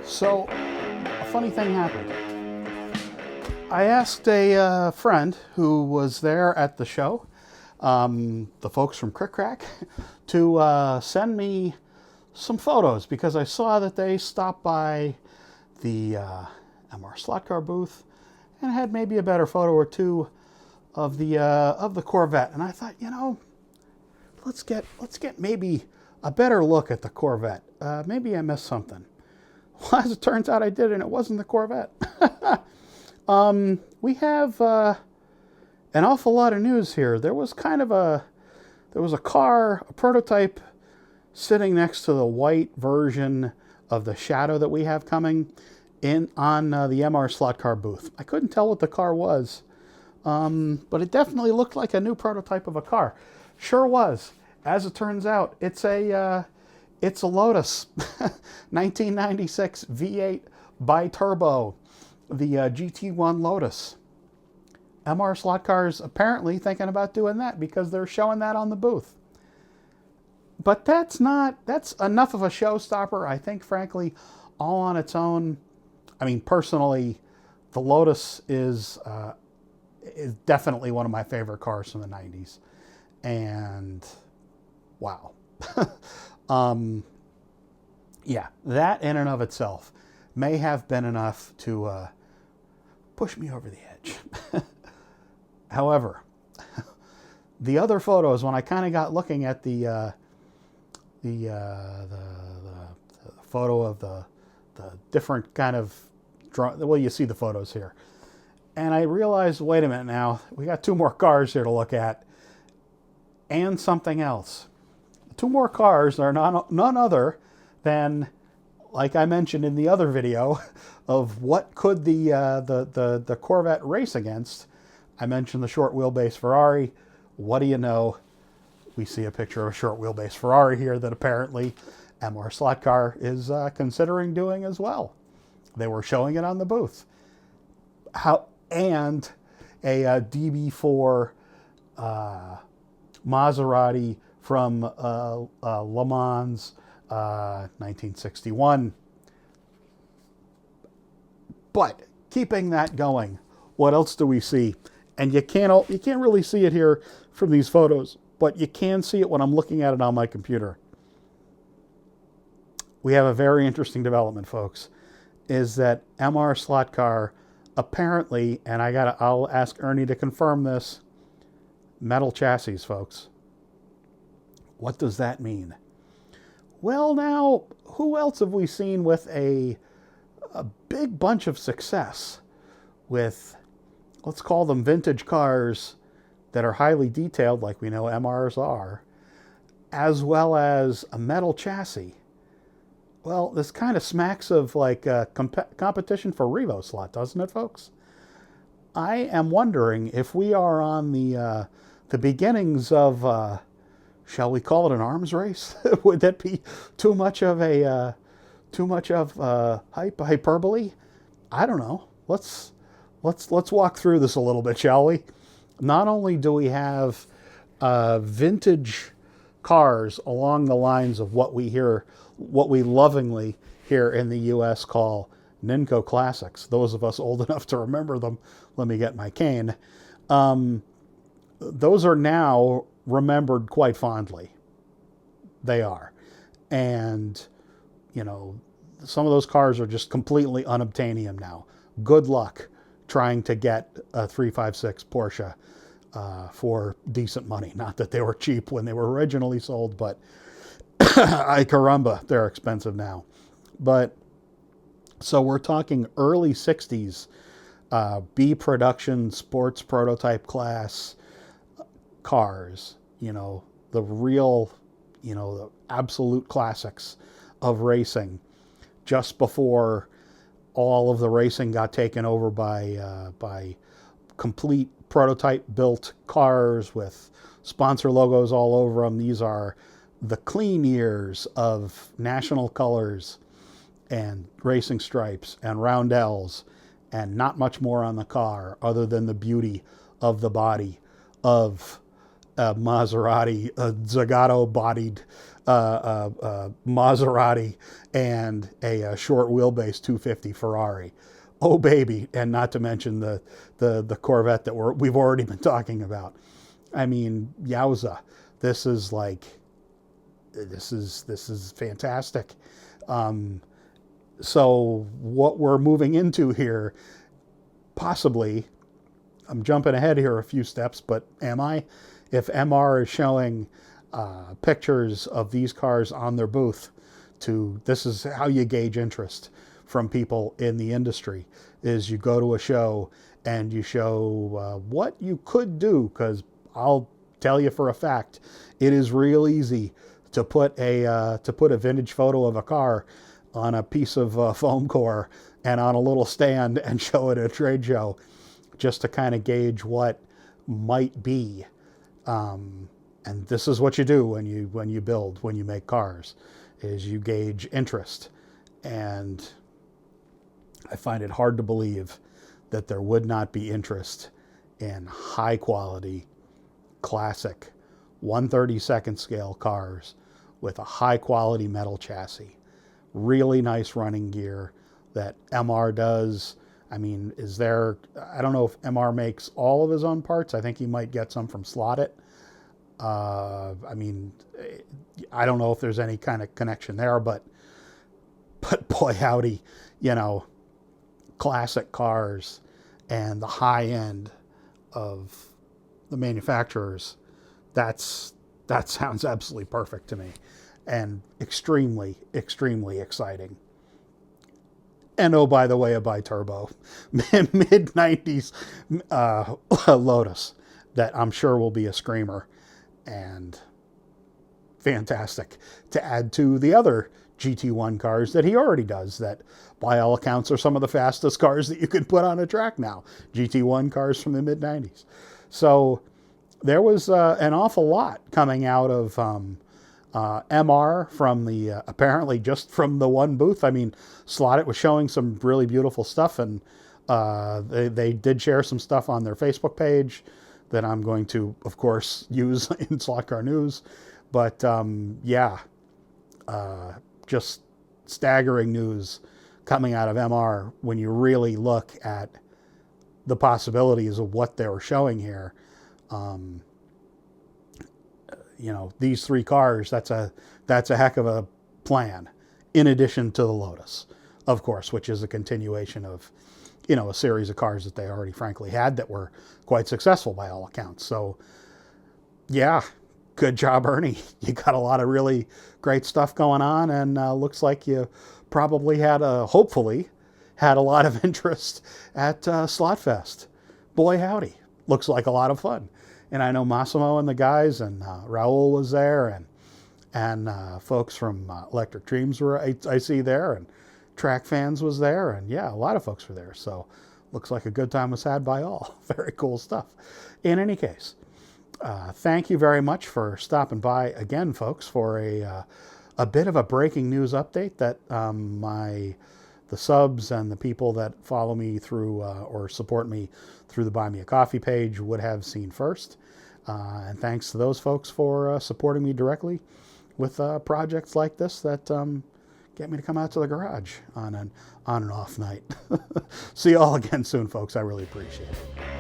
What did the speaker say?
So, a funny thing happened. I asked a friend who was there at the show, the folks from Cric Crac, to send me some photos because I saw that they stopped by the MR Slotcar booth and had maybe a better photo or two of the Corvette. And I thought, you know, let's get maybe a better look at the Corvette. Maybe I missed something. Well, as it turns out, I did, and it wasn't the Corvette. We have an awful lot of news here. There was a car, a prototype, sitting next to the white version of the Shadow that we have coming in on the MR Slotcar booth. I couldn't tell what the car was, but it definitely looked like a new prototype of a car. Sure was. As it turns out, it's a Lotus 1996 V8 bi-turbo, the GT1 Lotus. MR Slotcar's apparently thinking about doing that because they're showing that on the booth. But that's enough of a showstopper, I think, frankly, all on its own. I mean, personally, the Lotus is definitely one of my favorite cars from the 90s. And wow. Yeah, that in and of itself may have been enough to push me over the edge. However, the other photos, when I kind of got looking at the photo of the different kind of well, you see the photos here, and I realized, wait a minute, now we got two more cars here to look at, and something else. Two more cars are none other than, like I mentioned in the other video, of what could the Corvette race against. I mentioned the short wheelbase Ferrari. What do you know? We see a picture of a short wheelbase Ferrari here that apparently MR Slotcar is considering doing as well. They were showing it on the booth. And a DB4 Maserati from Le Mans 1961. But keeping that going, what else do we see? And you can't really see it here from these photos, but you can see it when I'm looking at it on my computer. We have a very interesting development, folks, is that MR Slotcar apparently, and I'll ask Ernie to confirm this, metal chassis, folks. What does that mean? Well, now, who else have we seen with a big bunch of success with, let's call them vintage cars that are highly detailed, like we know MRs are, as well as a metal chassis? Well, this kind of smacks of like competition for Revo slot, doesn't it, folks? I am wondering if we are on the beginnings of, shall we call it an arms race? Would that be too much of hyperbole? I don't know. Let's walk through this a little bit, shall we? Not only do we have vintage cars along the lines of what we lovingly here in the U.S. call Ninco classics. Those of us old enough to remember them, let me get my cane. Those are now remembered quite fondly. They are. And, you know, some of those cars are just completely unobtainium now. Good luck trying to get a 356 Porsche for decent money. Not that they were cheap when they were originally sold, but ay caramba, they're expensive now. But so we're talking early 60s B production sports prototype class cars, you know, the real, you know, the absolute classics of racing, just before all of the racing got taken over by complete prototype built cars with sponsor logos all over them. These are the clean years of national colors and racing stripes and roundels, and not much more on the car other than the beauty of the body of a Maserati, a Zagato-bodied Maserati, and a short wheelbase 250 Ferrari. Oh baby, and not to mention the Corvette that we've already been talking about. I mean, yowza! This is like, this is fantastic. So what we're moving into here, possibly, I'm jumping ahead here a few steps, but am I? If MR is showing pictures of these cars on their booth, this is how you gauge interest from people in the industry, is you go to a show and you show what you could do, because I'll tell you for a fact, it is real easy to put a vintage photo of a car on a piece of foam core and on a little stand and show it at a trade show, just to kind of gauge what might be. And this is what you do when you make cars, is you gauge interest. And I find it hard to believe that there would not be interest in high quality, classic 1/32 scale cars with a high quality metal chassis. Really nice running gear that MR does. I mean, I don't know if MR makes all of his own parts. I think he might get some from Slotcar. I mean, I don't know if there's any kind of connection there, but boy howdy, classic cars and the high end of the manufacturers, that sounds absolutely perfect to me, and extremely, extremely exciting. And oh, by the way, a bi-turbo mid-90s Lotus that I'm sure will be a screamer and fantastic to add to the other GT1 cars that he already does, that by all accounts are some of the fastest cars that you could put on a track now. GT1 cars from the mid-90s. So there was an awful lot coming out of MR from the, apparently just from the one booth. I mean, Slotcar was showing some really beautiful stuff, and they did share some stuff on their Facebook page that I'm going to, of course, use in Slotcar News. But yeah, just staggering news coming out of MR when you really look at the possibilities of what they were showing here. These three cars, that's a heck of a plan, in addition to the Lotus, of course, which is a continuation of, a series of cars that they already frankly had that were quite successful by all accounts. So yeah, good job, Ernie. You got a lot of really great stuff going on, and looks like you probably hopefully had a lot of interest at Slotfest. Boy howdy, looks like a lot of fun. And I know Massimo and the guys, and Raul was there, and folks from Electric Dreams I see there, and Track Fans was there, and yeah, a lot of folks were there. So looks like a good time was had by all. Very cool stuff. In any case, thank you very much for stopping by again, folks, for a bit of a breaking news update that the subs and the people that follow me through or support me through the Buy Me a Coffee page would have seen first. And thanks to those folks for supporting me directly with projects like this that get me to come out to the garage on an off night. See you all again soon, folks. I really appreciate it.